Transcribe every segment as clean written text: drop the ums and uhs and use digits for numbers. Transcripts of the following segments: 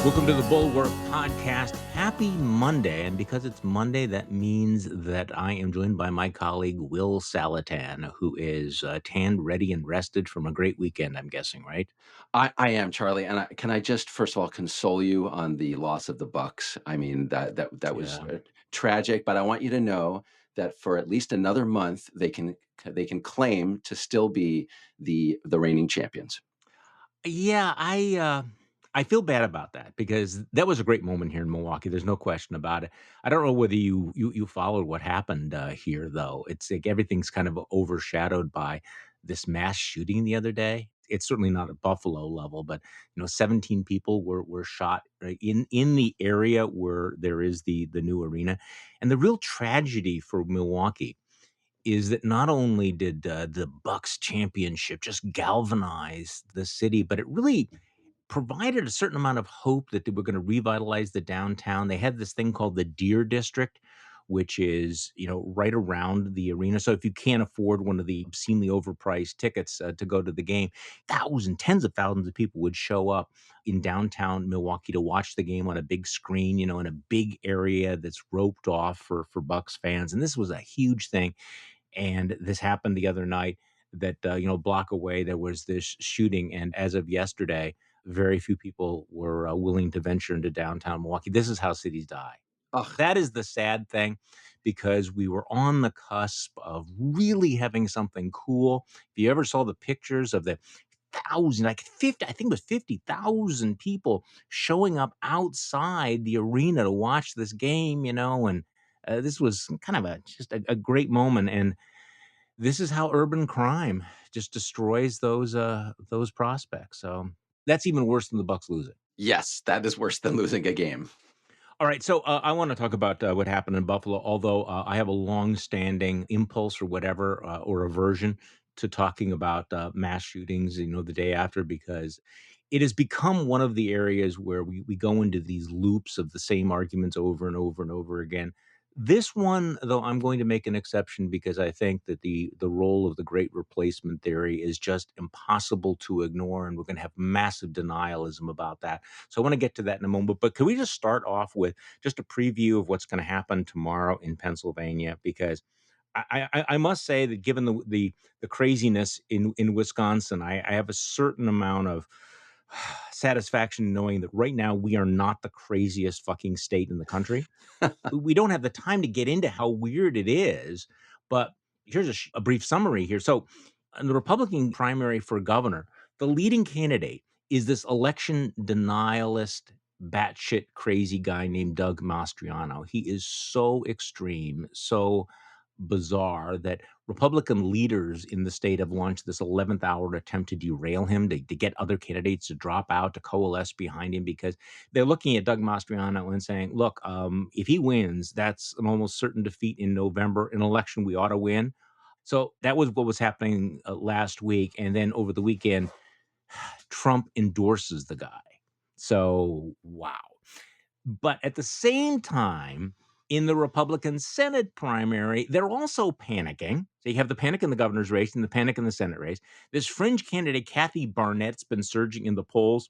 Welcome to the Bulwark podcast. Happy Monday. And because it's Monday, that means that I am joined by my colleague, Will Saletan, who is tanned, ready, and rested from a great weekend, I'm guessing, right? I am, Charlie, and can I just first of all console you on the loss of the Bucks? I mean that was Yeah. tragic, but I want you to know that for at least another month they can claim to still be the reigning champions. Yeah, I feel bad about that because that was a great moment here in Milwaukee. There's no question about it. I don't know whether you followed what happened here though. It's like everything's kind of overshadowed by this mass shooting the other day. It's certainly not at Buffalo level, but 17 people were shot right, in the area where there is the new arena. And the real tragedy for Milwaukee is that not only did the Bucks championship just galvanize the city, but it really provided a certain amount of hope that they were going to revitalize the downtown. They had this thing called the Deer District, which is right around the arena. So if you can't afford one of the obscenely overpriced tickets to go to the game, tens of thousands of people would show up in downtown Milwaukee to watch the game on a big screen, in a big area that's roped off for Bucks fans. And this was a huge thing. And this happened the other night that, a block away, there was this shooting. And as of yesterday, very few people were willing to venture into downtown Milwaukee. This is how cities die. Ugh, That is the sad thing because we were on the cusp of really having something cool. If you ever saw the pictures of the thousand, like 50, I think it was 50,000 people showing up outside the arena to watch this game, and this was kind of just a great moment. And this is how urban crime just destroys those prospects. So that's even worse than the Bucks losing. yes, that is worse than losing a game. All right, so I want to talk about what happened in Buffalo. Although I have a long-standing impulse or whatever or aversion to talking about mass shootings, the day after, because it has become one of the areas where we go into these loops of the same arguments over and over and over again. This one, though, I'm going to make an exception because I think that the role of the great replacement theory is just impossible to ignore, and we're going to have massive denialism about that. So I want to get to that in a moment. But can we just start off with just a preview of what's going to happen tomorrow in Pennsylvania? Because I must say that given the craziness in Wisconsin, I have a certain amount of satisfaction knowing that right now we are not the craziest fucking state in the country. We don't have the time to get into how weird it is, but here's a brief summary here. So, in the Republican primary for governor, the leading candidate is this election denialist, batshit crazy guy named Doug Mastriano. He is so extreme, so bizarre that Republican leaders in the state have launched this 11th hour attempt to derail him, to get other candidates to drop out, to coalesce behind him, because they're looking at Doug Mastriano and saying, look, if he wins, that's an almost certain defeat in November, an election we ought to win. So that was what was happening last week. And then over the weekend, Trump endorses the guy. So, wow. But at the same time, in the Republican Senate primary, they're also panicking. So you have the panic in the governor's race and the panic in the Senate race. This fringe candidate, Kathy Barnett's been surging in the polls.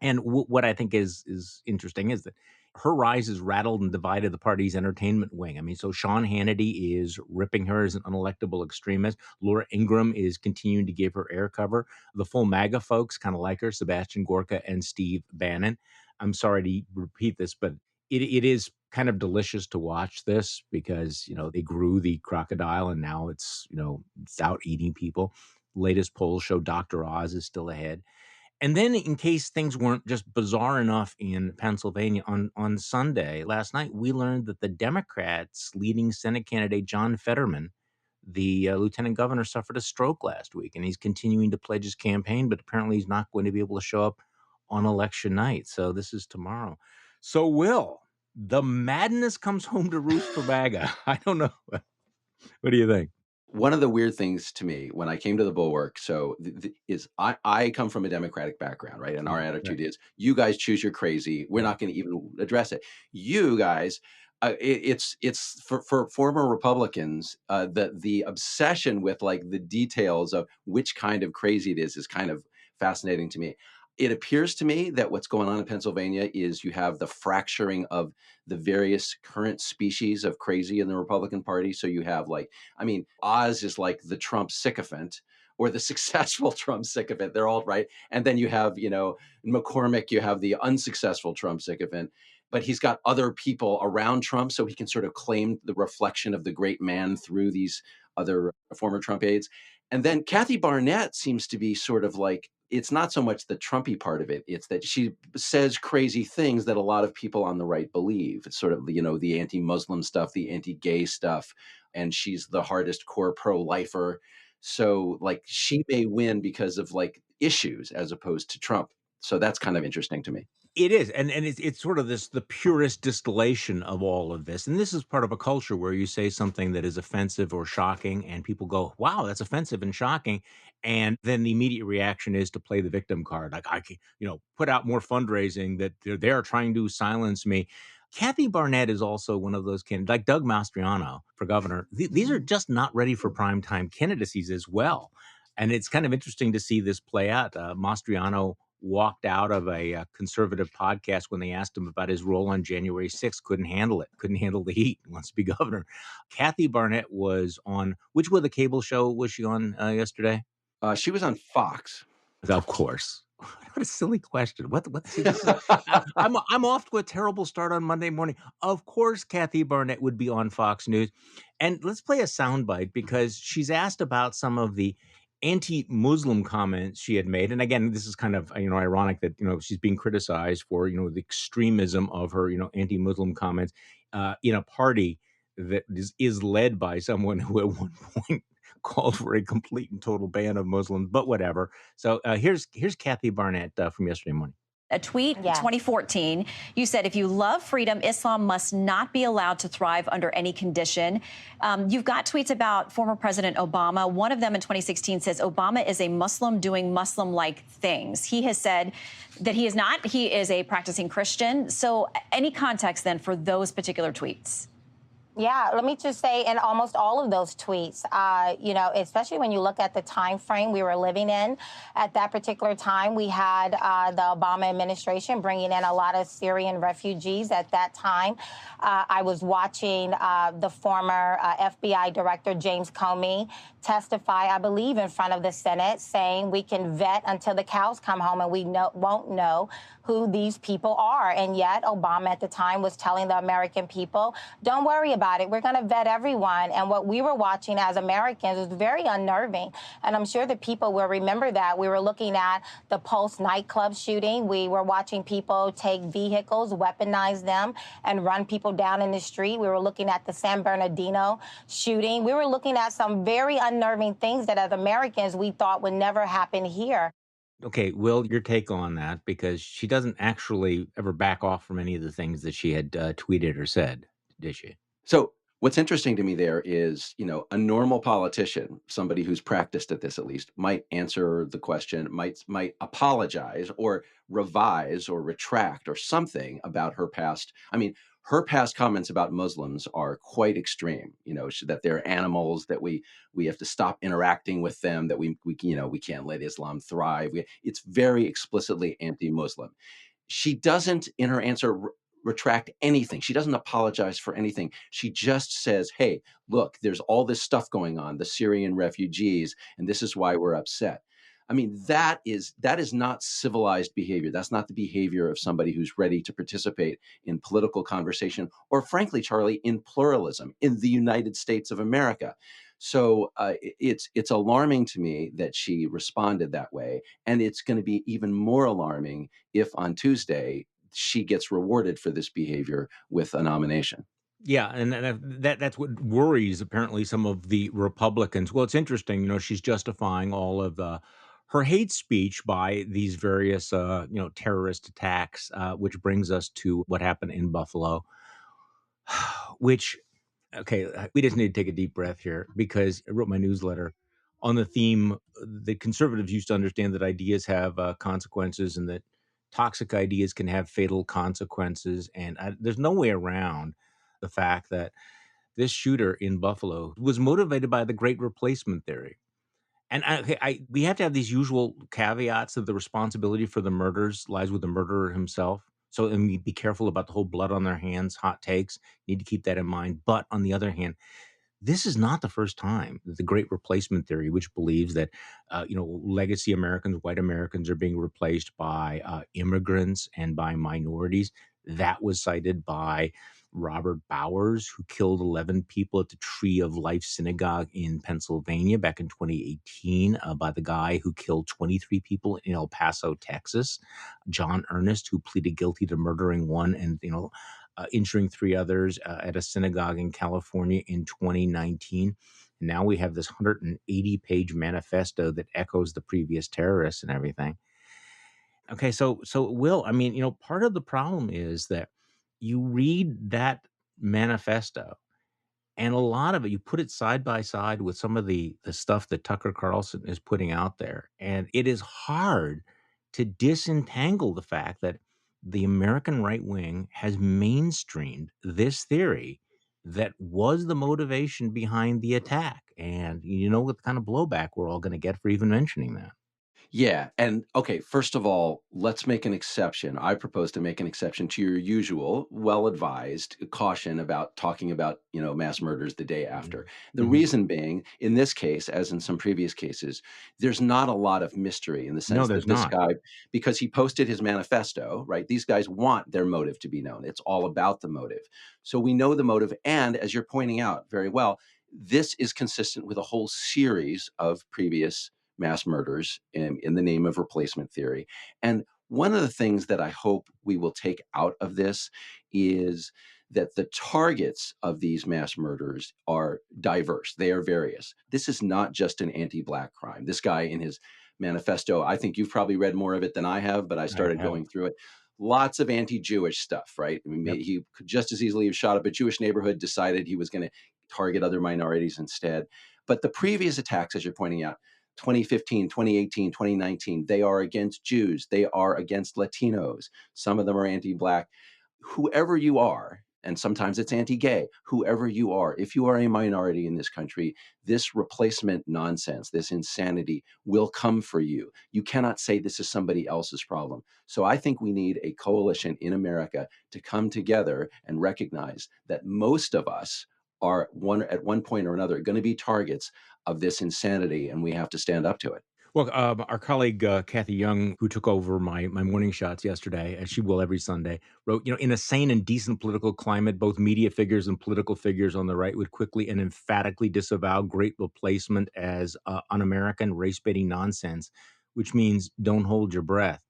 And what I think is interesting is that her rise has rattled and divided the party's entertainment wing. I mean, so Sean Hannity is ripping her as an unelectable extremist. Laura Ingraham is continuing to give her air cover. The full MAGA folks kind of like her, Sebastian Gorka and Steve Bannon. I'm sorry to repeat this, but it is kind of delicious to watch this because, they grew the crocodile and now it's out eating people. Latest polls show Dr. Oz is still ahead. And then in case things weren't just bizarre enough in Pennsylvania, on Sunday, last night, we learned that the Democrats' leading Senate candidate, John Fetterman, the lieutenant governor, suffered a stroke last week, and he's continuing to pledge his campaign, but apparently he's not going to be able to show up on election night. So this is tomorrow. So, Will, the madness comes home to roost for MAGA. I don't know. What do you think? One of the weird things to me when I came to the Bulwark, is I come from a Democratic background, right? And our Yeah, attitude right. is, you guys choose your crazy. We're Yeah. not going to even address it. You guys, it's for former Republicans, the obsession with like the details of which kind of crazy it is kind of fascinating to me. It appears to me that what's going on in Pennsylvania is you have the fracturing of the various current species of crazy in the Republican Party. So you have like, I mean, Oz is like the Trump sycophant or the successful Trump sycophant. They're all right. And then you have, McCormick, you have the unsuccessful Trump sycophant. But he's got other people around Trump, so he can sort of claim the reflection of the great man through these other former Trump aides. And then Kathy Barnett seems to be sort of like, it's not so much the Trumpy part of it, it's that she says crazy things that a lot of people on the right believe. It's sort of, the anti-Muslim stuff, the anti-gay stuff, and she's the hardest core pro-lifer. So like she may win because of like issues as opposed to Trump. So that's kind of interesting to me. It is, and it's sort of this the purest distillation of all of this, and this is part of a culture where you say something that is offensive or shocking, and people go, "Wow, that's offensive and shocking," and then the immediate reaction is to play the victim card, like, "I can," "put out more fundraising that they're trying to silence me." Kathy Barnett is also one of those candidates, like Doug Mastriano for governor. These are just not ready for primetime candidacies as well, and it's kind of interesting to see this play out. Mastriano walked out of a conservative podcast when they asked him about his role on January 6th. Couldn't handle it. Couldn't handle the heat. Wants to be governor. Kathy Barnett was on which other cable show was she on yesterday? She was on Fox. Of course. What a silly question. What see, this is I'm off to a terrible start on Monday morning. Of course, Kathy Barnett would be on Fox News. And let's play a soundbite because she's asked about some of the anti-Muslim comments she had made. And again, this is kind of ironic that she's being criticized for the extremism of her anti-Muslim comments in a party that is led by someone who at one point called for a complete and total ban of Muslims, but whatever. So here's Kathy Barnett from yesterday morning. A tweet in 2014, you said, if you love freedom, Islam must not be allowed to thrive under any condition. You've got tweets about former President Obama. One of them in 2016 says Obama is a Muslim doing Muslim-like things. He has said that he is not. He is a practicing Christian. So any context then for those particular tweets? Yeah, let me just say, in almost all of those tweets, especially when you look at the time frame we were living in, at that particular time, we had the Obama administration bringing in a lot of Syrian refugees. At that time, I was watching the former FBI director, James Comey, testify, I believe, in front of the Senate, saying we can vet until the cows come home and we won't know who these people are. And yet Obama at the time was telling the American people, don't worry about it. We're going to vet everyone. And what we were watching as Americans was very unnerving. And I'm sure the people will remember that. We were looking at the Pulse nightclub shooting. We were watching people take vehicles, weaponize them, and run people down in the street. We were looking at the San Bernardino shooting. We were looking at some very unnerving things that as Americans we thought would never happen here. Okay, Will, your take on that, because she doesn't actually ever back off from any of the things that she had tweeted or said, did she? So what's interesting to me there is, a normal politician, somebody who's practiced at this at least, might answer the question, might apologize or revise or retract or something about her past. I mean, her past comments about Muslims are quite extreme. That they're animals, that we have to stop interacting with them, that we can't let Islam thrive. It's very explicitly anti-Muslim. She doesn't, in her answer, retract anything. She doesn't apologize for anything. She just says, hey, look, there's all this stuff going on, the Syrian refugees, and this is why we're upset. I mean, that is not civilized behavior. That's not the behavior of somebody who's ready to participate in political conversation, or frankly, Charlie, in pluralism in the United States of America. So it's alarming to me that she responded that way, and it's going to be even more alarming if on Tuesday she gets rewarded for this behavior with a nomination. Yeah, and that's what worries apparently some of the Republicans. Well, it's interesting, she's justifying all of her hate speech by these various, terrorist attacks, which brings us to what happened in Buffalo, which okay, we just need to take a deep breath here because I wrote my newsletter on the theme that conservatives used to understand that ideas have consequences and that toxic ideas can have fatal consequences. And there's no way around the fact that this shooter in Buffalo was motivated by the great replacement theory. And we have to have these usual caveats that the responsibility for the murders lies with the murderer himself. So, and we be careful about the whole blood on their hands, hot takes. Need to keep that in mind. But on the other hand, this is not the first time that the great replacement theory, which believes that, legacy Americans, white Americans are being replaced by immigrants and by minorities. That was cited by Robert Bowers, who killed 11 people at the Tree of Life Synagogue in Pennsylvania back in 2018, by the guy who killed 23 people in El Paso, Texas. John Ernest, who pleaded guilty to murdering one and, injuring three others at a synagogue in California in 2019. And now we have this 180-page manifesto that echoes the previous terrorists and everything. Okay, so Will, I mean, part of the problem is that you read that manifesto and a lot of it, you put it side by side with some of the stuff that Tucker Carlson is putting out there, and it is hard to disentangle the fact that the American right wing has mainstreamed this theory that was the motivation behind the attack. And you know what kind of blowback we're all gonna get for even mentioning that. Yeah. And okay, first of all, let's make an exception. I propose to make an exception to your usual well-advised caution about talking about, mass murders the day after. Mhm. The Mhm. reason being, in this case, as in some previous cases, there's not a lot of mystery in the No, sense there's that this not. guy, because he posted his manifesto, right? These guys want their motive to be known. It's all about the motive. So we know the motive. And as you're pointing out very well, this is consistent with a whole series of previous mass murders in the name of replacement theory. And one of the things that I hope we will take out of this is that the targets of these mass murders are diverse. They are various. This is not just an anti Black crime. This guy in his manifesto, I think you've probably read more of it than I have, but I I started have. going through it. Lots of anti Jewish stuff, right? I mean, Yep. he could just as easily have shot up a Jewish neighborhood, decided he was going to target other minorities instead. But the previous attacks, as you're pointing out, 2015, 2018, 2019, they are against Jews. They are against Latinos. Some of them are anti Black. Whoever you are, and sometimes it's anti gay, whoever you are, if you are a minority in this country, this replacement nonsense, this insanity will come for you. You cannot say this is somebody else's problem. So I think we need a coalition in America to come together and recognize that most of us are at one point or another going to be targets of this insanity, and we have to stand up to it. Well, our colleague Kathy Young, who took over my morning shots yesterday, as she will every Sunday, wrote, in a sane and decent political climate, both media figures and political figures on the right would quickly and emphatically disavow great replacement as un-American race-baiting nonsense, which means don't hold your breath.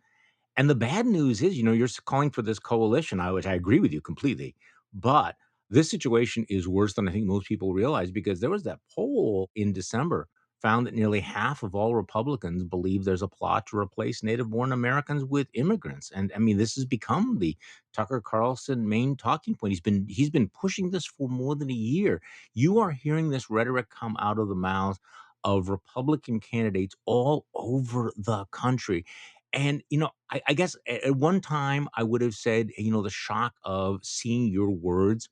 And the bad news is, you're calling for this coalition, which I agree with you completely. But this situation is worse than I think most people realize because there was that poll in December found that nearly half of all Republicans believe there's a plot to replace native born Americans with immigrants. And I mean, this has become the Tucker Carlson main talking point. He's been pushing this for more than a year. You are hearing this rhetoric come out of the mouths of Republican candidates all over the country. And, I guess at one time I would have said, the shock of seeing your words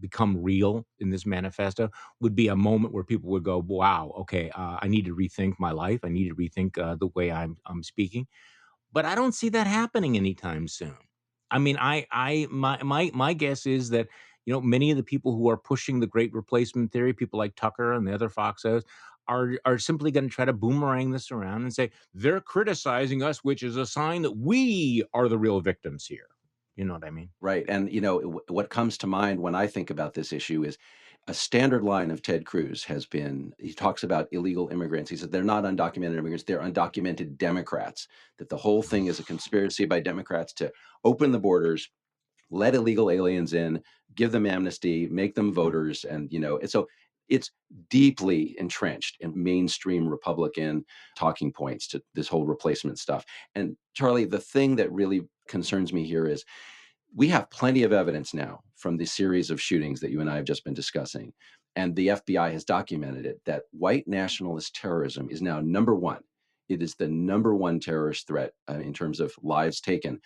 become real in this manifesto would be a moment where people would go, wow, okay, I need to rethink my life. I need to rethink the way I'm speaking. But I don't see that happening anytime soon. I mean, my guess is that, many of the people who are pushing the great replacement theory, people like Tucker and the other Foxos, are simply going to try to boomerang this around and say they're criticizing us, which is a sign that we are the real victims here. You know what I mean? Right. And, what comes to mind when I think about this issue is a standard line of Ted Cruz has been he talks about illegal immigrants. He said they're not undocumented immigrants, they're undocumented Democrats, that the whole thing is a conspiracy by Democrats to open the borders, let illegal aliens in, give them amnesty, make them voters. And, and so it's deeply entrenched in mainstream Republican talking points to this whole replacement stuff. And Charlie, the thing that really concerns me here is we have plenty of evidence now from the series of shootings that you and I have just been discussing, and the FBI has documented it, that white nationalist terrorism is now number one. It is the number one terrorist threat in terms of lives taken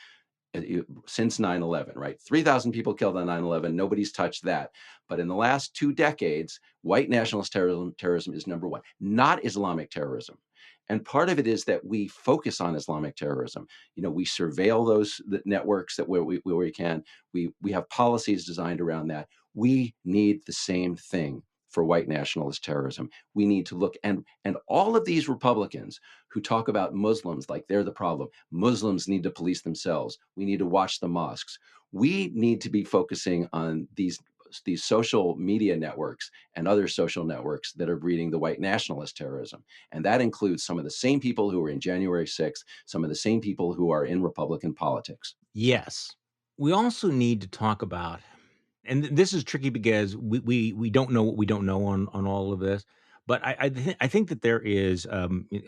since 9/11, right? 3,000 people killed on 9/11. Nobody's touched that. But in the last 2 decades, white nationalist terrorism is number one, not Islamic terrorism. And part of it is that we focus on Islamic terrorism. We surveil those the networks where we can. We have policies designed around that. We need the same thing for white nationalist terrorism. We need to look, and all of these Republicans who talk about Muslims like they're the problem. Muslims need to police themselves. We need to watch the mosques. We need to be focusing on these social media networks and other social networks that are breeding the white nationalist terrorism. And that includes some of the same people who were in January 6th, some of the same people who are in Republican politics. Yes. We also need to talk about, and this is tricky because we don't know what we don't know on all of this. But I think that there is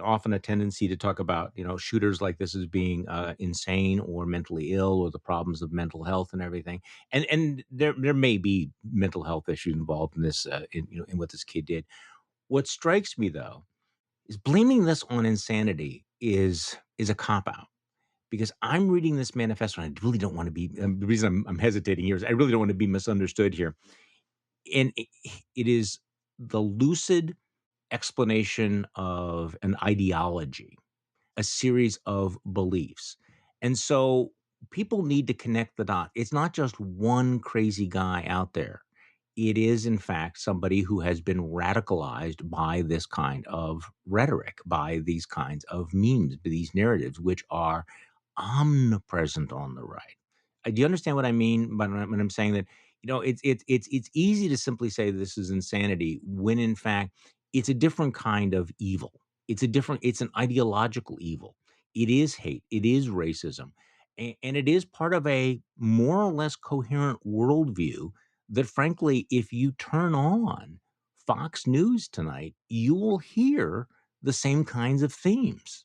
often a tendency to talk about shooters like this as being insane or mentally ill or the problems of mental health and everything. And there may be mental health issues involved in this in what this kid did. What strikes me though is blaming this on insanity is a cop out, because I'm reading this manifesto and I really don't want to be, the reason I'm hesitating here is I really don't want to be misunderstood here. And it is the lucid explanation of an ideology, a series of beliefs. And so people need to connect the dot. It's not just one crazy guy out there. It is, in fact, somebody who has been radicalized by this kind of rhetoric, by these kinds of memes, by these narratives, which are omnipresent on the right. Do you understand what I mean when I'm saying that? It's easy to simply say this is insanity when, in fact, it's a different kind of evil. It's an ideological evil. It is hate. It is racism. And it is part of a more or less coherent worldview that, frankly, if you turn on Fox News tonight, you will hear the same kinds of themes.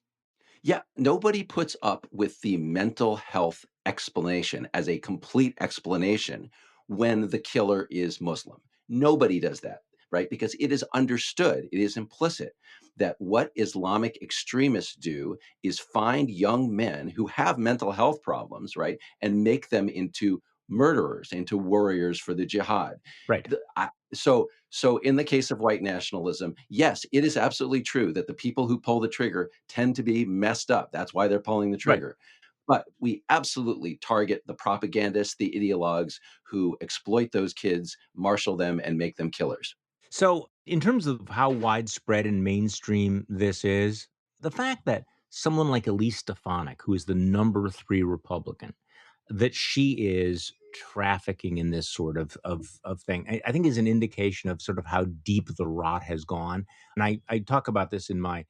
Yeah, nobody puts up with the mental health explanation as a complete explanation when the killer is Muslim. Nobody does that, right? Because it is understood, it is implicit that what Islamic extremists do is find young men who have mental health problems, right? And make them into murderers, into warriors for the jihad. Right. So in the case of white nationalism, yes, it is absolutely true that the people who pull the trigger tend to be messed up. That's why they're pulling the Right. trigger. But we absolutely target the propagandists, the ideologues who exploit those kids, marshal them, and make them killers. So, in terms of how widespread and mainstream this is, the fact that someone like Elise Stefanik, who is the number 3 Republican, that she is trafficking in this sort of thing, I think is an indication of sort of how deep the rot has gone. And I talk about this in my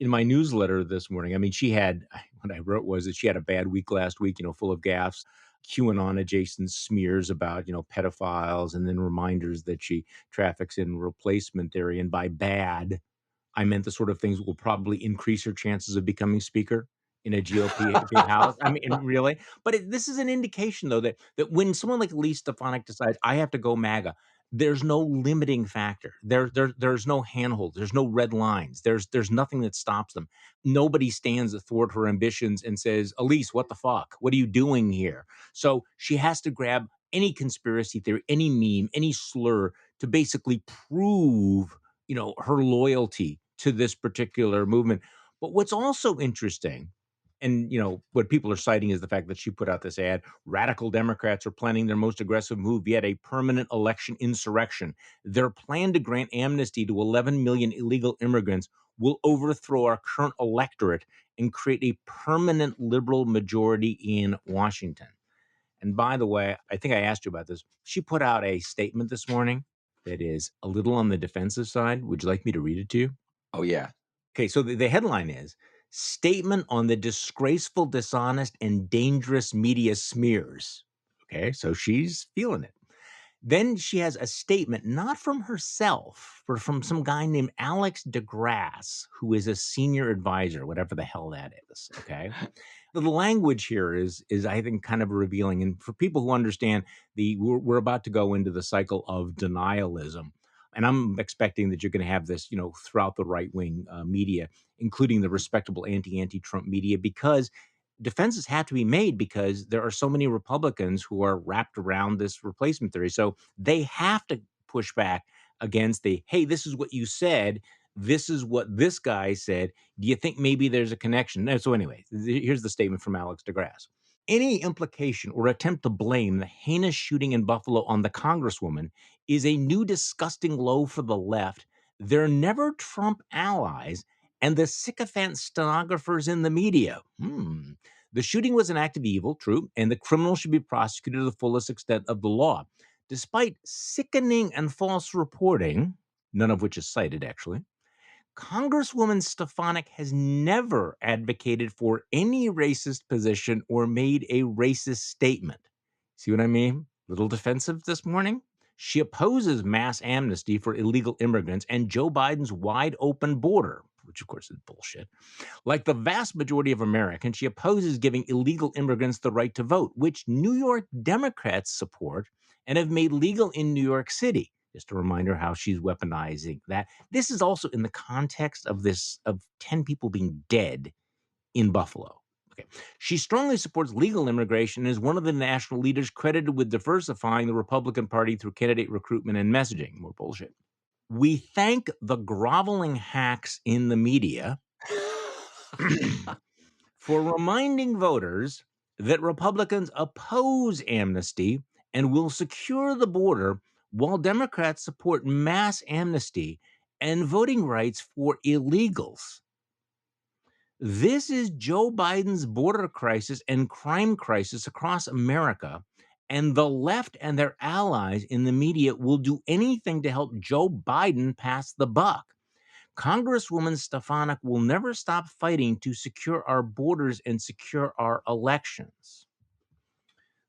newsletter this morning. I mean, she had what I wrote was that she had a bad week last week, full of gaffes, QAnon adjacent smears about, pedophiles, and then reminders that she traffics in replacement theory. And by bad, I meant the sort of things that will probably increase her chances of becoming speaker in a GOP house. I mean, and really, but this is an indication, though, that when someone like Lee Stefanik decides I have to go MAGA, there's no limiting factor. There's no handhold. There's no red lines. There's nothing that stops them. Nobody stands athwart her ambitions and says, "Elise, what the fuck? What are you doing here?" So she has to grab any conspiracy theory, any meme, any slur to basically prove her loyalty to this particular movement. But what's also interesting, and what people are citing is the fact that she put out this ad: radical Democrats are planning their most aggressive move yet, a permanent election insurrection. Their plan to grant amnesty to 11 million illegal immigrants will overthrow our current electorate and create a permanent liberal majority in Washington. And by the way, I think I asked you about this. She put out a statement this morning that is a little on the defensive side. Would you like me to read it to you? Oh, yeah. Okay, so the headline is Statement on the Disgraceful, Dishonest, and Dangerous Media Smears. Okay, so she's feeling it. Then she has a statement, not from herself, but from some guy named Alex DeGrasse, who is a senior advisor, whatever the hell that is. Okay. The language here is I think kind of revealing, and for people who understand we're about to go into the cycle of denialism, and I'm expecting that you're going to have this throughout the right wing media, including the respectable anti-Trump media, because defenses have to be made because there are so many Republicans who are wrapped around this replacement theory. So they have to push back against the, hey, this is what you said. This is what this guy said. Do you think maybe there's a connection? No, so anyway, here's the statement from Alex DeGrasse. Any implication or attempt to blame the heinous shooting in Buffalo on the Congresswoman is a new disgusting low for the left. They're never Trump allies and the sycophant stenographers in the media. The shooting was an act of evil, true, and the criminal should be prosecuted to the fullest extent of the law. Despite sickening and false reporting, none of which is cited actually, Congresswoman Stefanik has never advocated for any racist position or made a racist statement. See what I mean? Little defensive this morning. She opposes mass amnesty for illegal immigrants and Joe Biden's wide open border, which of course is bullshit. Like the vast majority of Americans, she opposes giving illegal immigrants the right to vote, which New York Democrats support and have made legal in New York City. Just a reminder how she's weaponizing that. This is also in the context of this of 10 people being dead in Buffalo. Okay. She strongly supports legal immigration and is one of the national leaders credited with diversifying the Republican Party through candidate recruitment and messaging. More bullshit. We thank the groveling hacks in the media for reminding voters that Republicans oppose amnesty and will secure the border while Democrats support mass amnesty and voting rights for illegals. This is Joe Biden's border crisis and crime crisis across America, and the left and their allies in the media will do anything to help Joe Biden pass the buck. Congresswoman Stefanik will never stop fighting to secure our borders and secure our elections.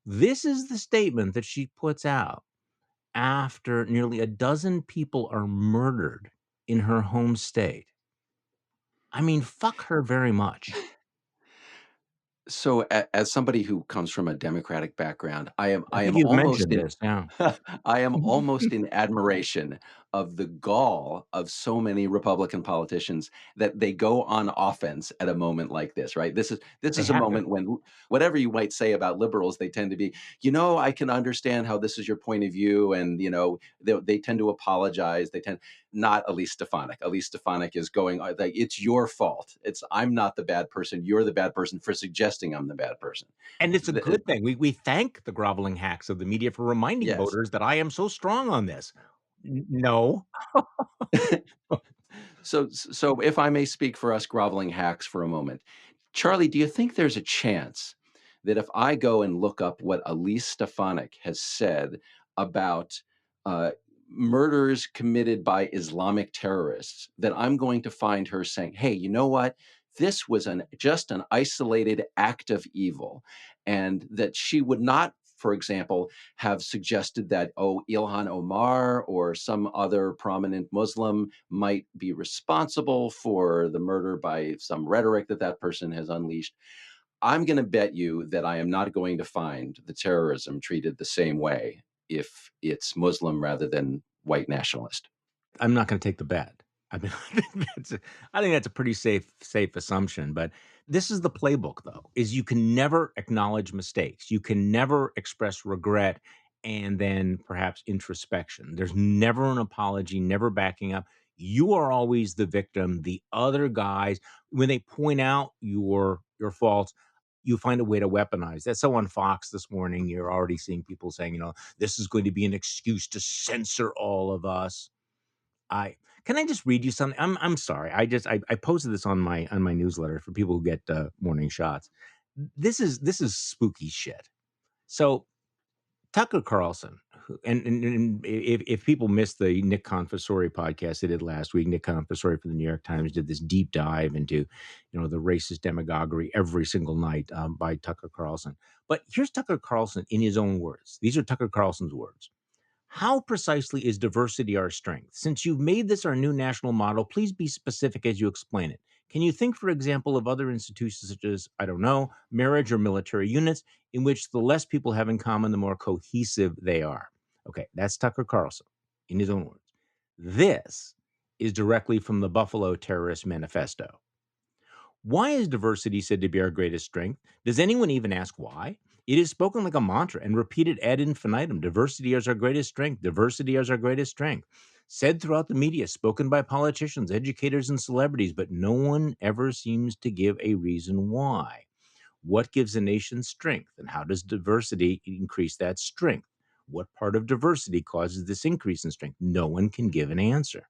This is the statement that she puts out after nearly a dozen people are murdered in her home state. I mean, fuck her very much. So, as somebody who comes from a Democratic background, I I think am you've almost mentioned in this, yeah. I am almost in admiration of the gall of so many Republican politicians that they go on offense at a moment like this, right? This They is a have to. moment when whatever you might say about liberals, they tend to be, I can understand how this is your point of view, and they tend to apologize. They tend not Elise Stefanik. Elise Stefanik is going like, it's your fault. I'm not the bad person. You're the bad person for suggesting I'm the bad person. And it's a The- good thing. We thank the groveling hacks of the media for reminding yes. voters that I am so strong on this. No. So if I may speak for us groveling hacks for a moment, Charlie, do you think there's a chance that if I go and look up what Elise Stefanik has said about uh, murders committed by Islamic terrorists, that I'm going to find her saying, "Hey, you know what? This was just an isolated act of evil," and that she would not, for example, have suggested that, Ilhan Omar or some other prominent Muslim might be responsible for the murder by some rhetoric that person has unleashed. I'm going to bet you that I am not going to find the terrorism treated the same way if it's Muslim rather than white nationalist. I'm not gonna take the bet. I mean, I think that's a pretty safe assumption, but this is the playbook, though, is you can never acknowledge mistakes. You can never express regret and then perhaps introspection. There's never an apology, never backing up. You are always the victim. The other guys, when they point out your faults, you find a way to weaponize. That's so on Fox this morning, you're already seeing people saying, "This is going to be an excuse to censor all of us." I Can I just read you something? I'm sorry. I posted this on my newsletter for people who get morning shots. This is spooky shit. So Tucker Carlson, and if people missed the Nick Confessori podcast they did last week, Nick Confessori for the New York Times did this deep dive into, the racist demagoguery every single night by Tucker Carlson. But here's Tucker Carlson in his own words. These are Tucker Carlson's words. How precisely is diversity our strength? Since you've made this our new national model, please be specific as you explain it. Can you think, for example, of other institutions such as, I don't know, marriage or military units, in which the less people have in common, the more cohesive they are? Okay, that's Tucker Carlson in his own words. This is directly from the Buffalo Terrorist Manifesto. Why is diversity said to be our greatest strength? Does anyone even ask why? It is spoken like a mantra and repeated ad infinitum. Diversity is our greatest strength. Diversity is our greatest strength. Said throughout the media, spoken by politicians, educators, and celebrities, but no one ever seems to give a reason why. What gives a nation strength, and how does diversity increase that strength? What part of diversity causes this increase in strength? No one can give an answer.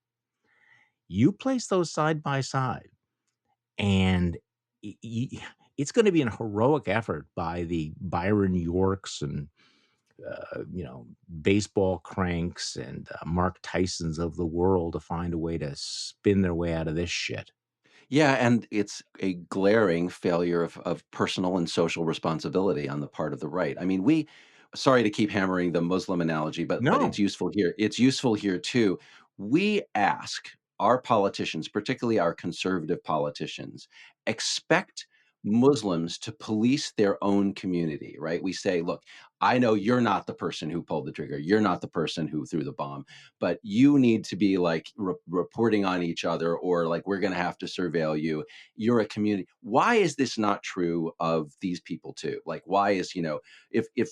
You place those side by side, and it's going to be an heroic effort by the Byron Yorks and baseball cranks and Mark Tysons of the world to find a way to spin their way out of this shit. Yeah, and it's a glaring failure of personal and social responsibility on the part of the right. I mean, we sorry to keep hammering the Muslim analogy, but it's No, useful here. It's useful here too. We ask our politicians, particularly our conservative politicians, expect Muslims to police their own community, right? We say, look, I know you're not the person who pulled the trigger. You're not the person who threw the bomb, but you need to be like reporting on each other, or like we're going to have to surveil you. You're a community. Why is this not true of these people too? Like, why is, if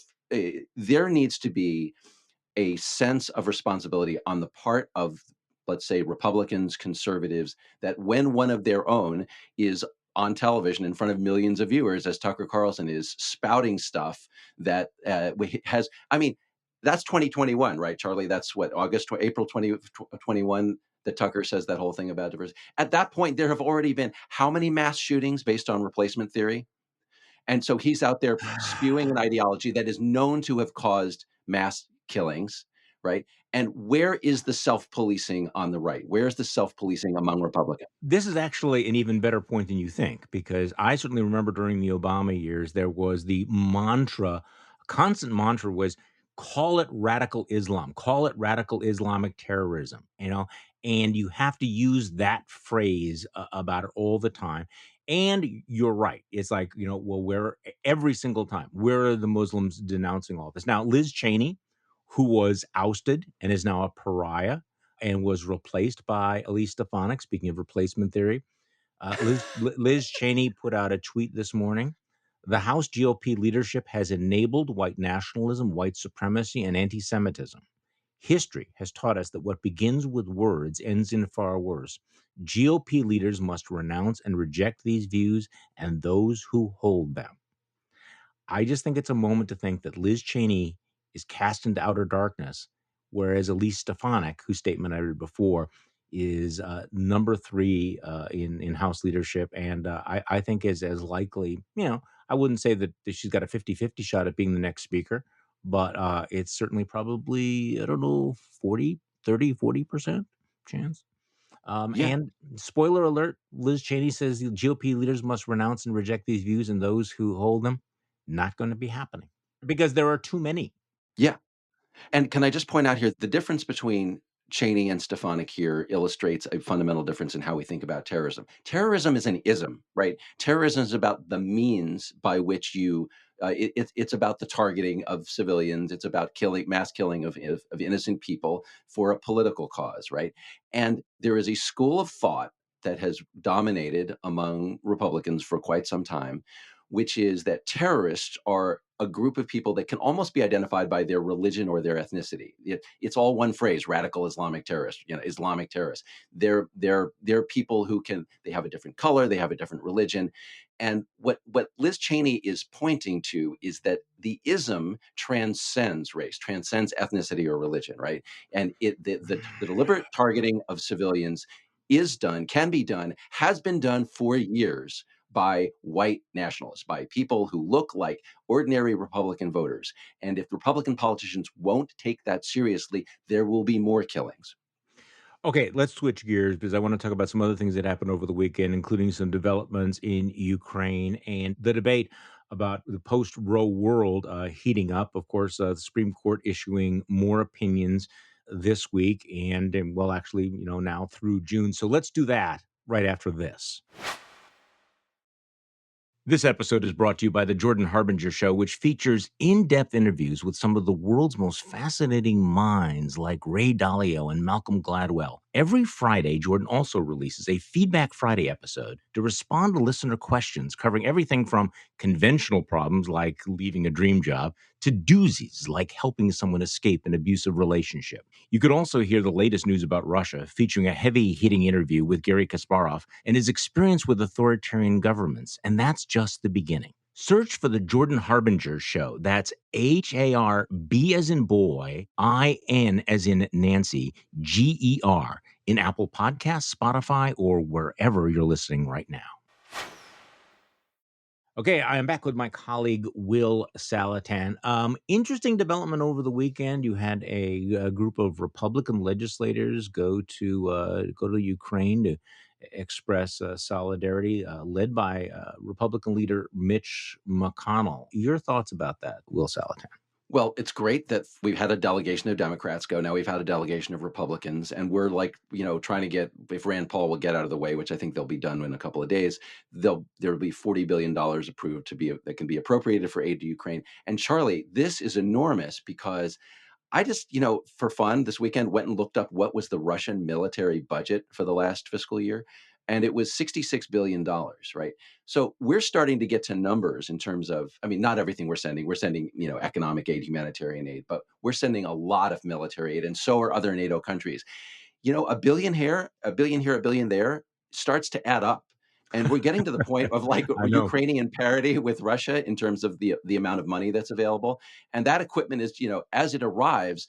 there needs to be a sense of responsibility on the part of, let's say, Republicans, conservatives, that when one of their own is on television in front of millions of viewers, as Tucker Carlson is spouting stuff that has, I mean, that's 2021, right, Charlie? That's what, April 2021, that Tucker says that whole thing about diversity. At that point, there have already been how many mass shootings based on replacement theory? And so he's out there spewing an ideology that is known to have caused mass killings, right? And where is the self-policing on the right? Where's the self-policing among Republicans? this is actually an even better point than you think, because I certainly remember during the Obama years, there was the mantra, constant mantra was call it radical Islam, call it radical Islamic terrorism, and you have to use that phrase about it all the time. And you're right. It's like, well, every single time, where are the Muslims denouncing all this? Now, Liz Cheney, who was ousted and is now a pariah, and was replaced by Elise Stefanik. Speaking of replacement theory, Liz Cheney put out a tweet this morning. The House GOP leadership has enabled white nationalism, white supremacy, and anti Semitism. History has taught us that what begins with words ends in far worse. GOP leaders must renounce and reject these views and those who hold them. I just think it's a moment to think that Liz Cheney is cast into outer darkness, whereas Elise Stefanik, whose statement I read before, is number three in House leadership, and I think is as likely. I wouldn't say that she's got a 50-50 shot at being the next speaker, but it's certainly probably, I don't know, 40% chance. Yeah, And spoiler alert, Liz Cheney says the GOP leaders must renounce and reject these views and those who hold them. Not going to be happening because there are too many. yeah. And can I just point out here, the difference between Cheney and Stefanik here illustrates a fundamental difference in how we think about terrorism. Terrorism is an ism, right? Terrorism is about the means by which it's about the targeting of civilians. It's about mass killing of innocent people for a political cause, right? And there is a school of thought that has dominated among Republicans for quite some time, which is that terrorists are a group of people that can almost be identified by their religion or their ethnicity. It's all one phrase: radical Islamic terrorist. Islamic terrorists. They're people who they have a different color, they have a different religion, and what Liz Cheney is pointing to is that the ism transcends race, transcends ethnicity or religion, right? And the deliberate targeting of civilians is done, can be done, has been done for years by white nationalists, by people who look like ordinary Republican voters. And if Republican politicians won't take that seriously, there will be more killings. Okay, let's switch gears because I want to talk about some other things that happened over the weekend, including some developments in Ukraine and the debate about the post Roe world heating up. Of course, the Supreme Court issuing more opinions this week and well, actually, now through June. So let's do that right after this. This episode is brought to you by the Jordan Harbinger Show, which features in depth interviews with some of the world's most fascinating minds like Ray Dalio and Malcolm Gladwell. Every Friday, Jordan also releases a Feedback Friday episode to respond to listener questions covering everything from conventional problems like leaving a dream job to doozies like helping someone escape an abusive relationship. You could also hear the latest news about Russia, featuring a heavy hitting interview with Gary Kasparov and his experience with authoritarian governments. And that's just the beginning. Search for the Jordan Harbinger Show. That's HARB as in boy, IN as in Nancy, GER in Apple Podcasts, Spotify, or wherever you're listening right now. Okay, I am back with my colleague Will Saletan. Interesting development over the weekend. You had a group of Republican legislators go to Ukraine to express solidarity, led by Republican leader Mitch McConnell. Your thoughts about that, Will Saletan? Well, it's great that we've had a delegation of Democrats go. Now we've had a delegation of Republicans, and we're like, trying to get, if Rand Paul will get out of the way, which I think they'll be done in a couple of days, there'll be $40 billion approved that can be appropriated for aid to Ukraine. And Charlie, this is enormous because I just, for fun this weekend went and looked up what was the Russian military budget for the last fiscal year. And it was $66 billion, right? So we're starting to get to numbers in terms of, I mean, not everything we're sending, economic aid, humanitarian aid, but we're sending a lot of military aid, and so are other NATO countries. A billion here, a billion there starts to add up. And we're getting to the point of like I know. Ukrainian parity with Russia in terms of the amount of money that's available. And that equipment is, as it arrives,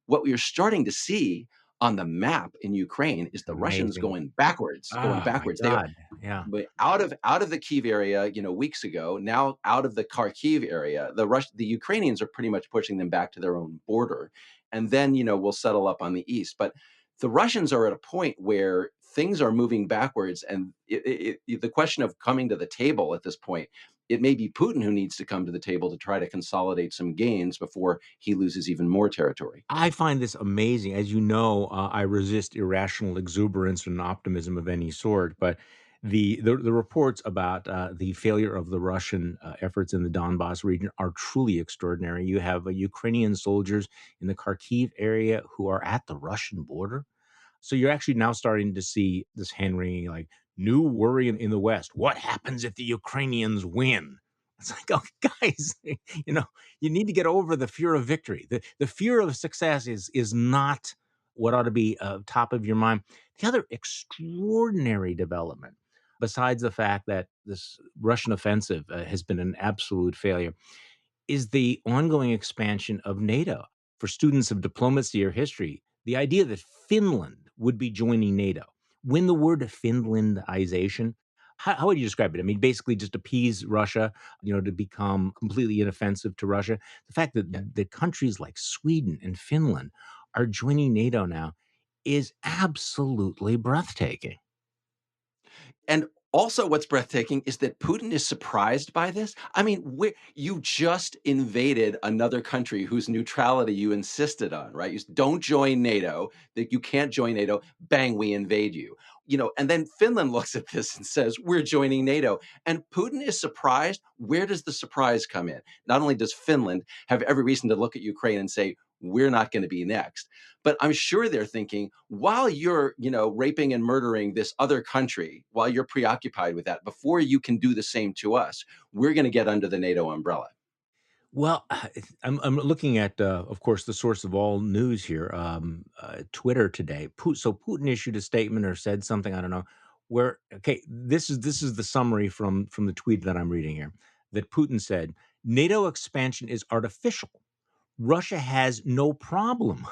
what we are starting to see on the map in Ukraine is It's the Russians amazing. going Oh my backwards. They are God. Yeah. out of the Kiev area, weeks ago. Now out of the Kharkiv area, the Ukrainians are pretty much pushing them back to their own border, and then we'll settle up on the east. But the Russians are at a point where things are moving backwards, and the question of coming to the table at this point, it may be Putin who needs to come to the table to try to consolidate some gains before he loses even more territory. I find this amazing. As you know, I resist irrational exuberance and optimism of any sort, but the reports about the failure of the Russian efforts in the Donbass region are truly extraordinary. You have Ukrainian soldiers in the Kharkiv area who are at the Russian border. So you're actually now starting to see this hand wringing, like, new worry in the West. What happens if the Ukrainians win? It's like, oh, guys, you know, you need to get over the fear of victory. The fear of success is not what ought to be top of your mind. The other extraordinary development, besides the fact that this Russian offensive has been an absolute failure, is the ongoing expansion of NATO. For students of diplomacy or history, the idea that Finland would be joining NATO. When the word Finlandization, how would you describe it? I mean, basically just appease Russia, to become completely inoffensive to Russia. The fact Yeah. that the countries like Sweden and Finland are joining NATO now is absolutely breathtaking. And also, what's breathtaking is that Putin is surprised by this. I mean, you just invaded another country whose neutrality you insisted on, right? Don't join NATO. That you can't join NATO. Bang, we invade you. And then Finland looks at this and says, "We're joining NATO." And Putin is surprised. Where does the surprise come in? Not only does Finland have every reason to look at Ukraine and say, "We're not going to be next," but I'm sure they're thinking, while you're, raping and murdering this other country, while you're preoccupied with that, before you can do the same to us, we're going to get under the NATO umbrella. Well, I'm looking at, of course, the source of all news here, Twitter today. So Putin issued a statement or said something, I don't know, where, okay, this is the summary from the tweet that I'm reading here, that Putin said, NATO expansion is artificial. Russia has no problem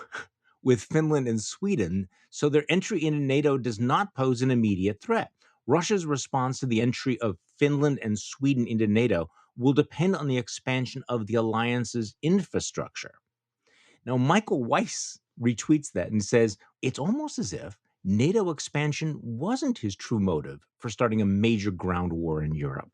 with Finland and Sweden, so their entry into NATO does not pose an immediate threat. Russia's response to the entry of Finland and Sweden into NATO will depend on the expansion of the alliance's infrastructure. Now, Michael Weiss retweets that and says it's almost as if NATO expansion wasn't his true motive for starting a major ground war in Europe.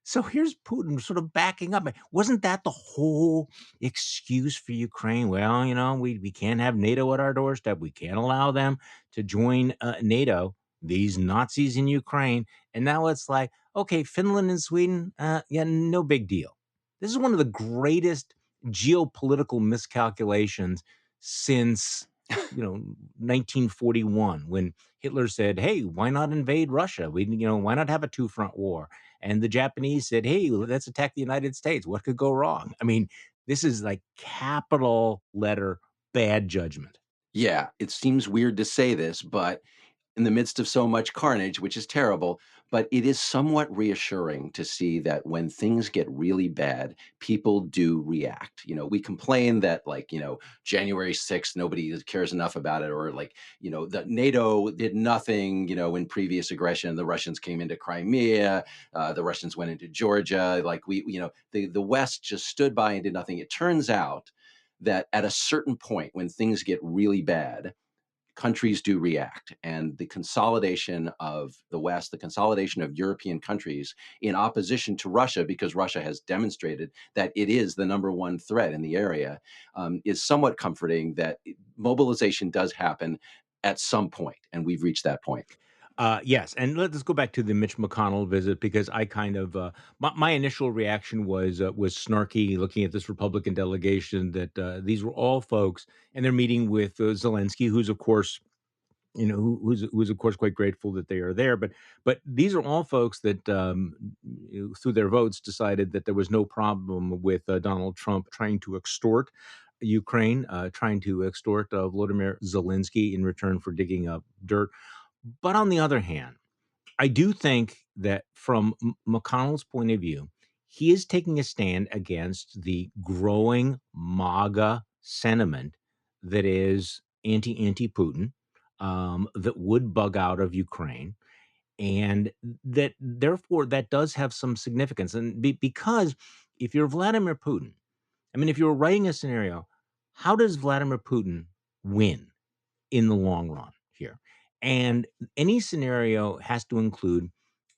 So here's Putin sort of backing up. Wasn't that the whole excuse for Ukraine? Well, we can't have NATO at our doorstep. We can't allow them to join NATO. these Nazis in Ukraine. And now it's like, okay, Finland and Sweden, yeah, no big deal. This is one of the greatest geopolitical miscalculations since, 1941, when Hitler said, "Hey, why not invade Russia? Why not have a two front war?" And the Japanese said, "Hey, let's attack the United States. What could go wrong?" I mean, this is like capital letter bad judgment. Yeah, it seems weird to say this, but in the midst of so much carnage, which is terrible, but it is somewhat reassuring to see that when things get really bad, people do react. We complain that, like, January 6th, nobody cares enough about it, or like, that NATO did nothing, in previous aggression. The Russians came into Crimea, the Russians went into Georgia. Like, the West just stood by and did nothing. It turns out that at a certain point, when things get really bad, countries do react. And the consolidation of the West, the consolidation of European countries in opposition to Russia, because Russia has demonstrated that it is the number one threat in the area, is somewhat comforting that mobilization does happen at some point, and we've reached that point. Yes, and let's go back to the Mitch McConnell visit because I kind of my initial reaction was snarky, looking at this Republican delegation that these were all folks, and they're meeting with Zelensky, who's of course who's of course quite grateful that they are there, but these are all folks that through their votes decided that there was no problem with Donald Trump trying to extort Ukraine, trying to extort Volodymyr Zelensky in return for digging up dirt. But on the other hand, I do think that from McConnell's point of view, he is taking a stand against the growing MAGA sentiment that is anti Putin, that would bug out of Ukraine, and that therefore that does have some significance. And because if you're Vladimir Putin, I mean, if you were writing a scenario, how does Vladimir Putin win in the long run here? And any scenario has to include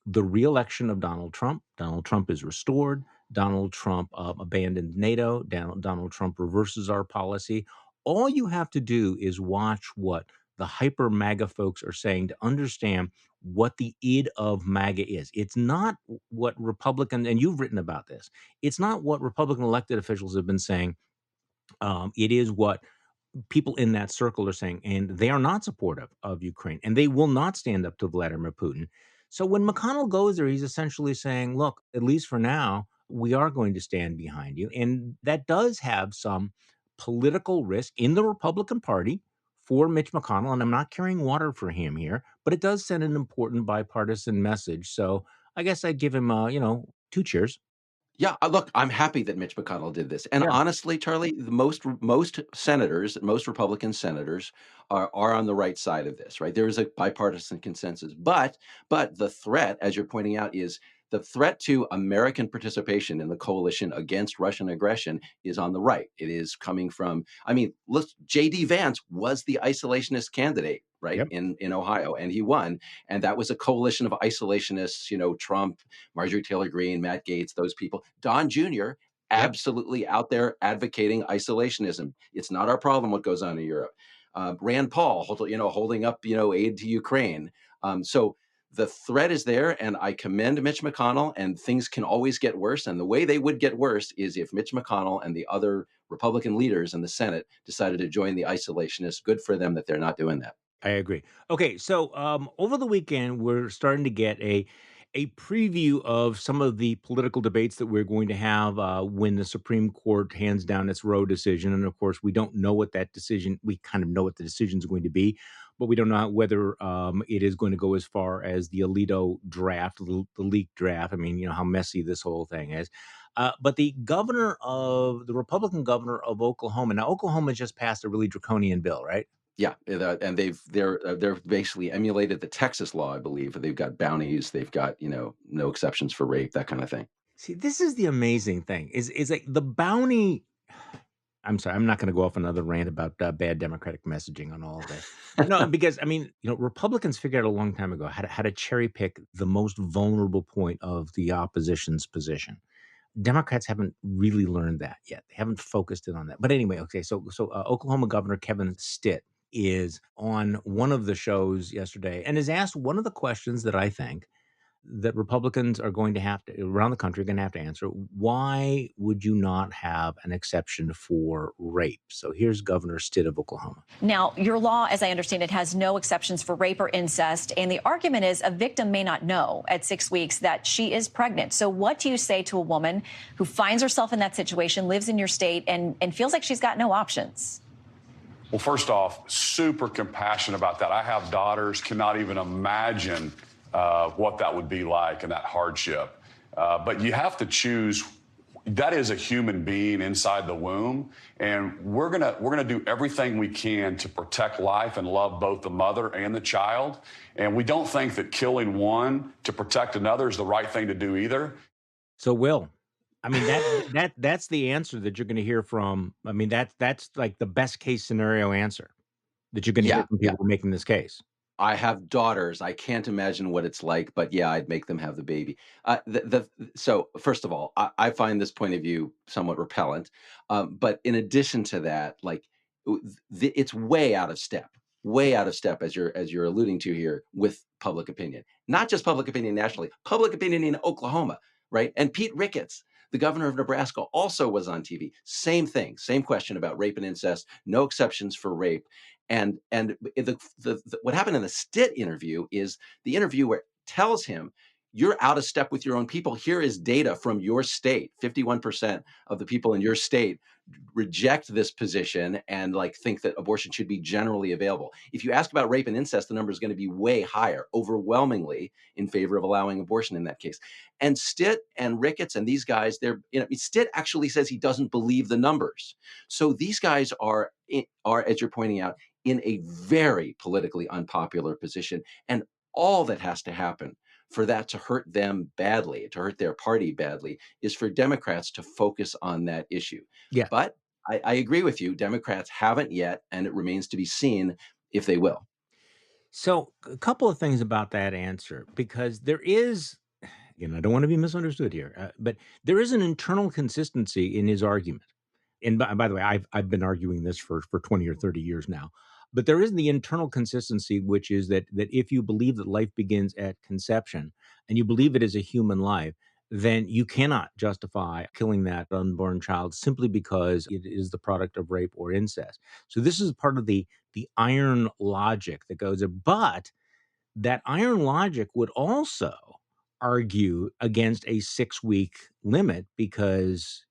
the reelection of Donald Trump. Donald Trump is restored. Donald Trump abandoned NATO. Donald Trump reverses our policy. All you have to do is watch what the hyper MAGA folks are saying to understand what the id of MAGA is. It's not what Republican, and you've written about this, it's not what Republican elected officials have been saying. It is what people in that circle are saying, and they are not supportive of Ukraine, and they will not stand up to Vladimir Putin. So when McConnell goes there, he's essentially saying, "Look, at least for now, we are going to stand behind you," and that does have some political risk in the Republican Party for Mitch McConnell. And I'm not carrying water for him here, but it does send an important bipartisan message. So I guess I'd give him, two cheers. Yeah, look, I'm happy that Mitch McConnell did this. And Yeah. honestly, Charlie, the most senators, most Republican senators are on the right side of this, right? There is a bipartisan consensus. But the threat, as you're pointing out, is the threat to American participation in the coalition against Russian aggression is on the right. It is coming from, I mean, look, JD Vance was the isolationist candidate, right, Yep. in Ohio, and he won. And that was a coalition of isolationists, Trump, Marjorie Taylor Greene, Matt Gaetz, those people. Don Jr. Yep. absolutely out there advocating isolationism. It's not our problem what goes on in Europe. Rand Paul, holding up, aid to Ukraine. So the threat is there, and I commend Mitch McConnell. And things can always get worse. And the way they would get worse is if Mitch McConnell and the other Republican leaders in the Senate decided to join the isolationists. Good for them that they're not doing that. I agree. Okay, so over the weekend, we're starting to get a preview of some of the political debates that we're going to have when the Supreme Court hands down its Roe decision. And of course, we don't know what that decision. We kind of know what the decision is going to be, but we don't know whether it is going to go as far as the Alito draft, the leaked draft. I mean, you know how messy this whole thing is. But the Republican governor of Oklahoma. Now, Oklahoma just passed a really draconian bill, right? Yeah, and they're basically emulated the Texas law, I believe. They've got bounties, they've got, no exceptions for rape, that kind of thing. See, this is the amazing thing is like the bounty. I'm sorry, I'm not going to go off another rant about bad Democratic messaging on all of this. No, because I mean, Republicans figured out a long time ago how to cherry pick the most vulnerable point of the opposition's position. Democrats haven't really learned that yet. They haven't focused in on that. But anyway, okay. So Oklahoma Governor Kevin Stitt is on one of the shows yesterday and has asked one of the questions that I think that Republicans are going to have to around the country are going to have to answer. Why would you not have an exception for rape? So here's Governor Stitt of Oklahoma. Now, your law, as I understand it, has no exceptions for rape or incest. And the argument is a victim may not know at 6 weeks that she is pregnant. So what do you say to a woman who finds herself in that situation, lives in your state, and feels like she's got no options? Well, first off, super compassionate about that. I have daughters, cannot even imagine what that would be like and that hardship. But you have to choose. That is a human being inside the womb, and we're gonna do everything we can to protect life and love both the mother and the child. And we don't think that killing one to protect another is the right thing to do either. So, Will, I mean that's the answer that you're going to hear from. I mean that's like the best case scenario answer that you're going to hear Yeah, from yeah. people making this case. I have daughters. I can't imagine what it's like, but yeah, I'd make them have the baby. So first of all, I find this point of view somewhat repellent. But in addition to that, like it's way out of step, as you're alluding to here, with public opinion. Not just public opinion nationally, public opinion in Oklahoma, right? And Pete Ricketts, the governor of Nebraska, also was on TV. Same thing, same question about rape and incest. No exceptions for rape. And what happened in the Stitt interview is the interviewer tells him, you're out of step with your own people. Here is data from your state. 51% of the people in your state reject this position and like think that abortion should be generally available. If you ask about rape and incest, the number is going to be way higher, overwhelmingly in favor of allowing abortion in that case. And Stitt and Ricketts and these guys, Stitt actually says he doesn't believe the numbers. So these guys are, as you're pointing out, in a very politically unpopular position. And all that has to happen for that to hurt them badly, to hurt their party badly, is for Democrats to focus on that issue. Yeah. But I agree with you. Democrats haven't yet, and it remains to be seen if they will. So a couple of things about that answer, because there is, I don't want to be misunderstood here, but there is an internal consistency in his argument. And by the way, I've been arguing this for 20 or 30 years now. But there is the internal consistency, which is that if you believe that life begins at conception and you believe it is a human life, then you cannot justify killing that unborn child simply because it is the product of rape or incest. So this is part of the iron logic that goes there. But that iron logic would also argue against a 6-week limit, because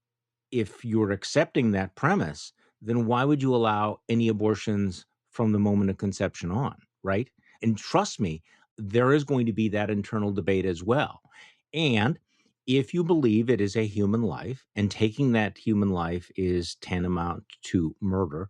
if you're accepting that premise, then why would you allow any abortions from the moment of conception on, right? And trust me, there is going to be that internal debate as well. And if you believe it is a human life and taking that human life is tantamount to murder,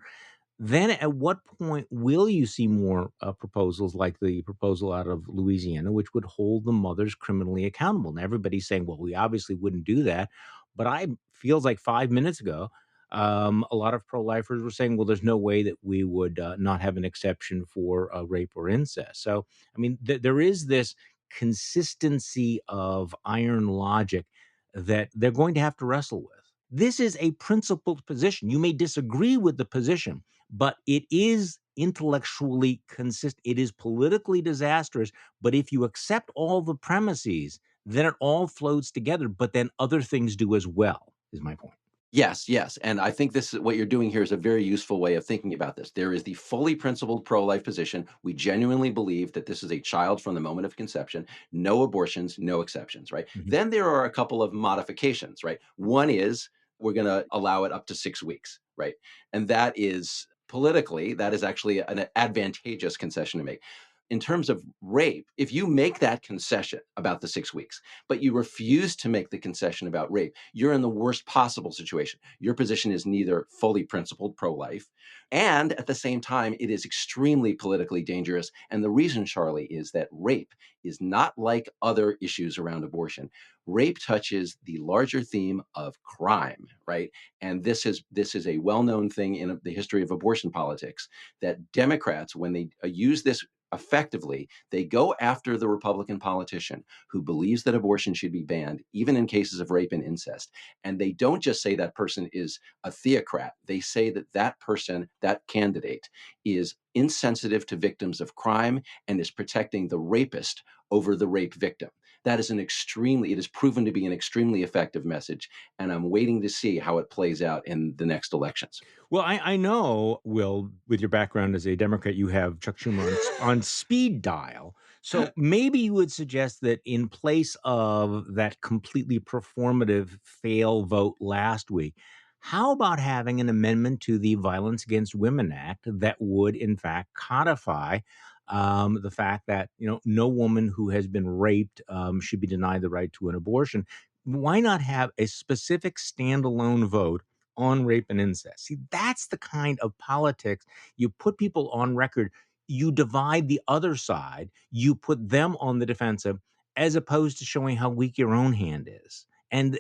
then at what point will you see more proposals like the proposal out of Louisiana, which would hold the mothers criminally accountable? And everybody's saying, well, we obviously wouldn't do that. But I feels like 5 minutes ago, a lot of pro-lifers were saying, well, there's no way that we would not have an exception for rape or incest. So, I mean, there is this consistency of iron logic that they're going to have to wrestle with. This is a principled position. You may disagree with the position, but it is intellectually consistent. It is politically disastrous, but if you accept all the premises, then it all floats together, but then other things do as well, is my point. Yes, yes. And I think this is what you're doing here is a very useful way of thinking about this. There is the fully principled pro-life position. We genuinely believe that this is a child from the moment of conception, no abortions, no exceptions, right? Mhm. Then there are a couple of modifications, right? One is we're going to allow it up to 6 weeks, right? And that is politically, that is actually an advantageous concession to make. In terms of rape, if you make that concession about the 6 weeks, but you refuse to make the concession about rape, you're in the worst possible situation. Your position is neither fully principled pro-life, and at the same time, it is extremely politically dangerous. And the reason, Charlie, is that rape is not like other issues around abortion. Rape touches the larger theme of crime, right? And this is a well-known thing in the history of abortion politics, that Democrats, when they use this effectively, they go after the Republican politician who believes that abortion should be banned, even in cases of rape and incest. And they don't just say that person is a theocrat. They say that that person, that candidate, is insensitive to victims of crime and is protecting the rapist over the rape victim. That is it is proven to be an extremely effective message. And I'm waiting to see how it plays out in the next elections. Well, I know, Will, with your background as a Democrat, you have Chuck Schumer on speed dial. So maybe you would suggest that in place of that completely performative fail vote last week, how about having an amendment to the Violence Against Women Act that would, in fact, codify the fact that no woman who has been raped should be denied the right to an abortion? Why not have a specific standalone vote on rape and incest? See, that's the kind of politics. You put people on record, you divide the other side, you put them on the defensive, as opposed to showing how weak your own hand is. And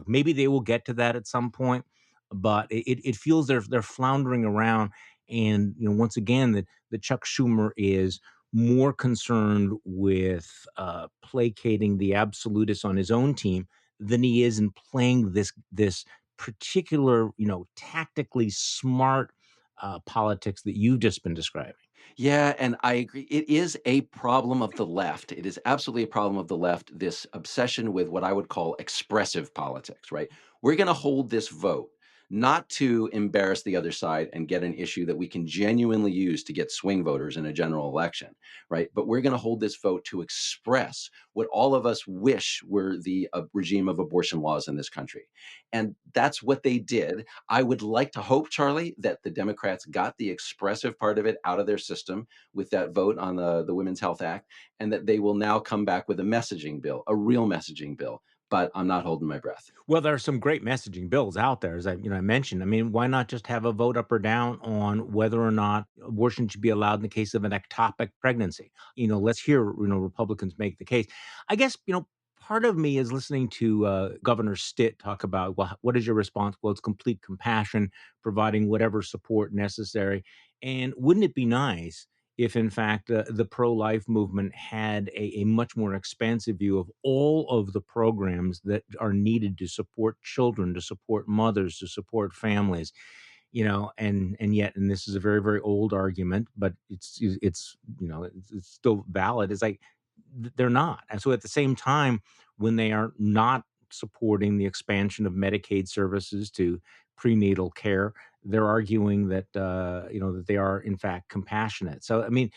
maybe they will get to that at some point, but it feels they're floundering around. And once again, that Chuck Schumer is more concerned with placating the absolutists on his own team than he is in playing this particular, tactically smart politics that you've just been describing. Yeah, and I agree. It is a problem of the left. It is absolutely a problem of the left, this obsession with what I would call expressive politics, right? We're going to hold this vote not to embarrass the other side and get an issue that we can genuinely use to get swing voters in a general election, right? But we're going to hold this vote to express what all of us wish were the regime of abortion laws in this country. And that's what they did. I would like to hope, Charlie, that the Democrats got the expressive part of it out of their system with that vote on the Women's Health Act, and that they will now come back with a messaging bill, a real messaging bill. But I'm not holding my breath. Well, there are some great messaging bills out there, as I mentioned. I mean, why not just have a vote up or down on whether or not abortion should be allowed in the case of an ectopic pregnancy? Let's hear Republicans make the case. I guess part of me is listening to Governor Stitt talk about, well, what is your response? Well, it's complete compassion, providing whatever support necessary. And wouldn't it be nice if, in fact, the pro-life movement had a much more expansive view of all of the programs that are needed to support children, to support mothers, to support families, and this is a very, very old argument, but it's still valid. It's like they're not. And so at the same time, when they are not supporting the expansion of Medicaid services to prenatal care, they're arguing that that they are in fact compassionate. So I mean,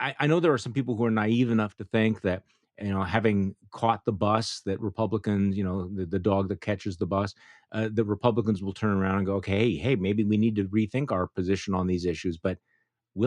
I know there are some people who are naive enough to think that having caught the bus, that Republicans, the dog that catches the bus, the Republicans will turn around and go, okay, hey, maybe we need to rethink our position on these issues. But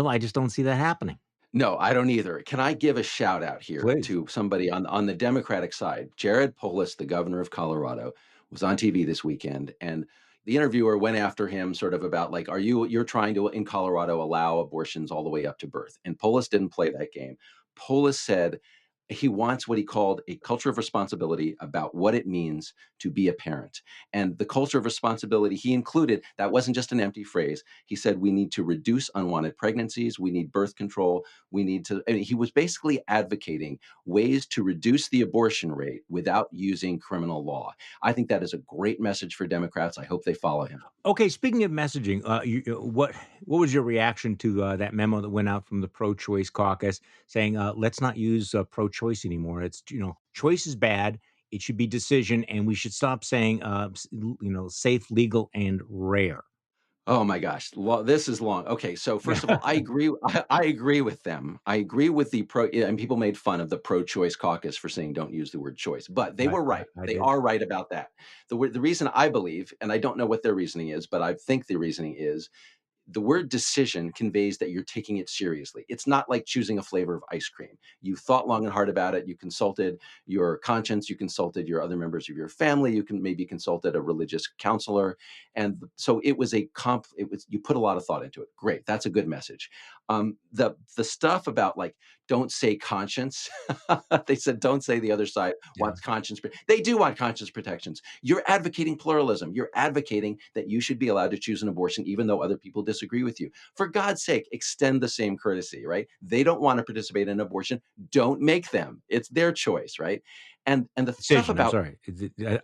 I just don't see that happening. No, I don't either. Can I give a shout out here Please. to somebody on the Democratic side? Jared Polis, the governor of Colorado, was on TV this weekend, and the interviewer went after him sort of about like, you're trying to in Colorado allow abortions all the way up to birth? And Polis didn't play that game. Polis said he wants what he called a culture of responsibility about what it means to be a parent. And the culture of responsibility he included, that wasn't just an empty phrase. He said we need to reduce unwanted pregnancies, we need birth control, we need to, I mean, he was basically advocating ways to reduce the abortion rate without using criminal law. I think that is a great message for Democrats. I hope they follow him. Okay, speaking of messaging, what was your reaction to that memo that went out from the pro-choice caucus saying, let's not use pro-choice anymore? It's choice is bad. It should be decision, and we should stop saying safe, legal, and rare. Oh my gosh, this is long. Okay, so first of all, I agree. I agree with them. I agree with the pro, yeah, and people made fun of the pro-choice caucus for saying don't use the word choice, but they I, were I, right. I They did. are right about that. The reason I believe, and I don't know what their reasoning is, but I think the reasoning is the word decision conveys that you're taking it seriously. It's not like choosing a flavor of ice cream. You thought long and hard about it. You consulted your conscience. You consulted your other members of your family. You can maybe consulted a religious counselor. And so it was you put a lot of thought into it. Great. That's a good message. The stuff about like, don't say conscience. They said, don't say the other side Yeah. wants conscience. They do want conscience protections. You're advocating pluralism. You're advocating that you should be allowed to choose an abortion, even though other people disagree with you. For God's sake, extend the same courtesy, right? They don't want to participate in abortion. Don't make them. It's their choice, right? And the stuff Decision. I'm about, sorry.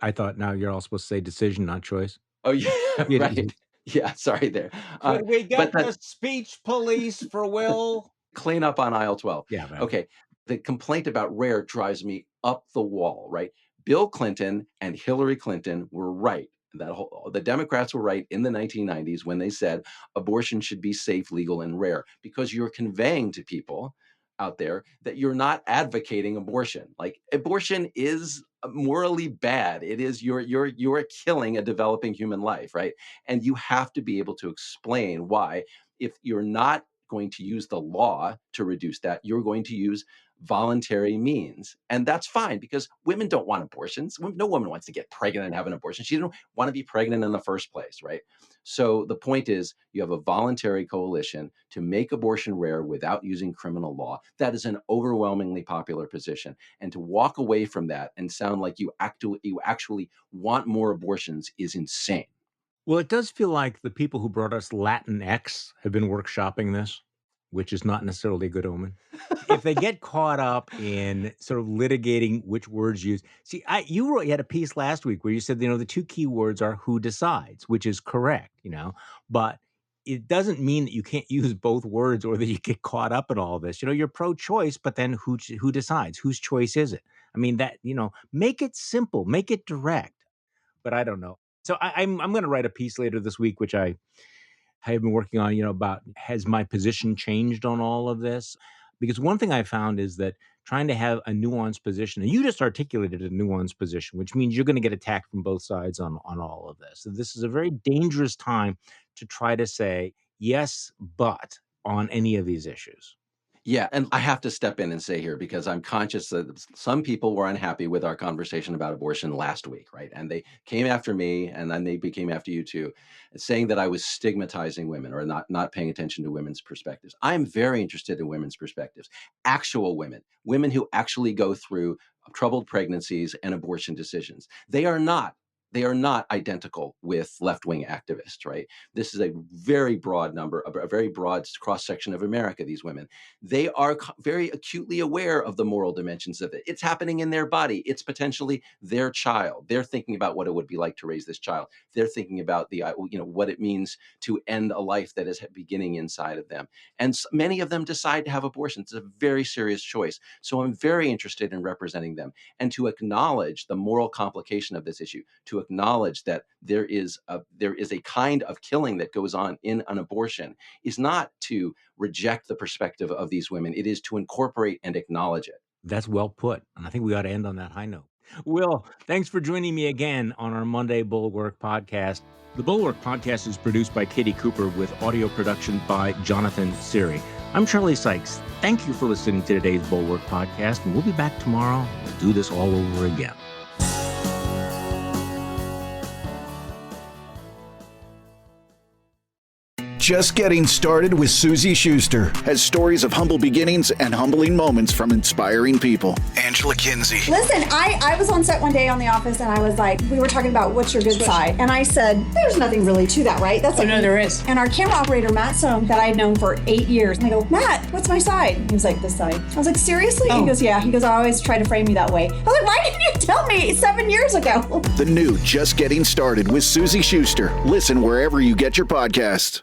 I thought now you're all supposed to say decision, not choice. oh yeah, Yeah, right. Yeah, sorry there. Could we But get the speech police for Will? clean up on aisle 12. Yeah, man. Okay. The complaint about rare drives me up the wall, right? Bill Clinton and Hillary Clinton were right. The Democrats were right in the 1990s when they said abortion should be safe, legal, and rare, because you're conveying to people out there that you're not advocating abortion. Like, abortion is morally bad. It is you're killing a developing human life, right? And you have to be able to explain why, if you're not going to use the law to reduce that, you're going to use voluntary means. And that's fine, because women don't want abortions. No woman wants to get pregnant and have an abortion. She didn't want to be pregnant in the first place, right? So the point is, you have a voluntary coalition to make abortion rare without using criminal law. That is an overwhelmingly popular position. And to walk away from that and sound like you actually want more abortions is insane. Well, it does feel like the people who brought us Latin X have been workshopping this, which is not necessarily a good omen. If they get caught up in sort of litigating which words used. See, you had a piece last week where you said, the two key words are who decides, which is correct, but it doesn't mean that you can't use both words or that you get caught up in all this. You're pro-choice, but then who decides? Whose choice is it? I mean, make it simple, make it direct. But I don't know. So I'm going to write a piece later this week, which I have been working on, about, has my position changed on all of this? Because one thing I found is that trying to have a nuanced position, and you just articulated a nuanced position, which means you're going to get attacked from both sides on all of this. So this is a very dangerous time to try to say yes, but on any of these issues. Yeah, and I have to step in and say here, because I'm conscious that some people were unhappy with our conversation about abortion last week, right? And they came after me, and then they came after you too, saying that I was stigmatizing women or not paying attention to women's perspectives. I'm very interested in women's perspectives, actual women who actually go through troubled pregnancies and abortion decisions. They are not identical with left-wing activists, right? This is a very broad number, a very broad cross-section of America, these women. They are very acutely aware of the moral dimensions of it. It's happening in their body. It's potentially their child. They're thinking about what it would be like to raise this child. They're thinking about what it means to end a life that is beginning inside of them. And many of them decide to have abortions. It's a very serious choice. So I'm very interested in representing them and to acknowledge the moral complication of this issue, to acknowledge that there is a kind of killing that goes on in an abortion, is not to reject the perspective of these women. It is to incorporate and acknowledge it. That's well put. And I think we ought to end on that high note. Will, thanks for joining me again on our Monday Bulwark podcast. The Bulwark podcast is produced by Katie Cooper with audio production by Jonathan Siri. I'm Charlie Sykes. Thank you for listening to today's Bulwark podcast, and we'll be back tomorrow. We'll do this all over again. Just Getting Started with Susie Schuster has stories of humble beginnings and humbling moments from inspiring people. Angela Kinsey. Listen, I was on set one day on The Office, and I was like, we were talking about what's your good side, and I said, there's nothing really to that, right? That's like, no, there is. And our camera operator, Matt Soam, that I had known for 8 years, and I go, Matt, what's my side? He was like, this side. I was like, seriously? Oh. He goes, yeah. He goes, I always try to frame you that way. I was like, why didn't you tell me 7 years ago? The new Just Getting Started with Susie Schuster. Listen wherever you get your podcasts.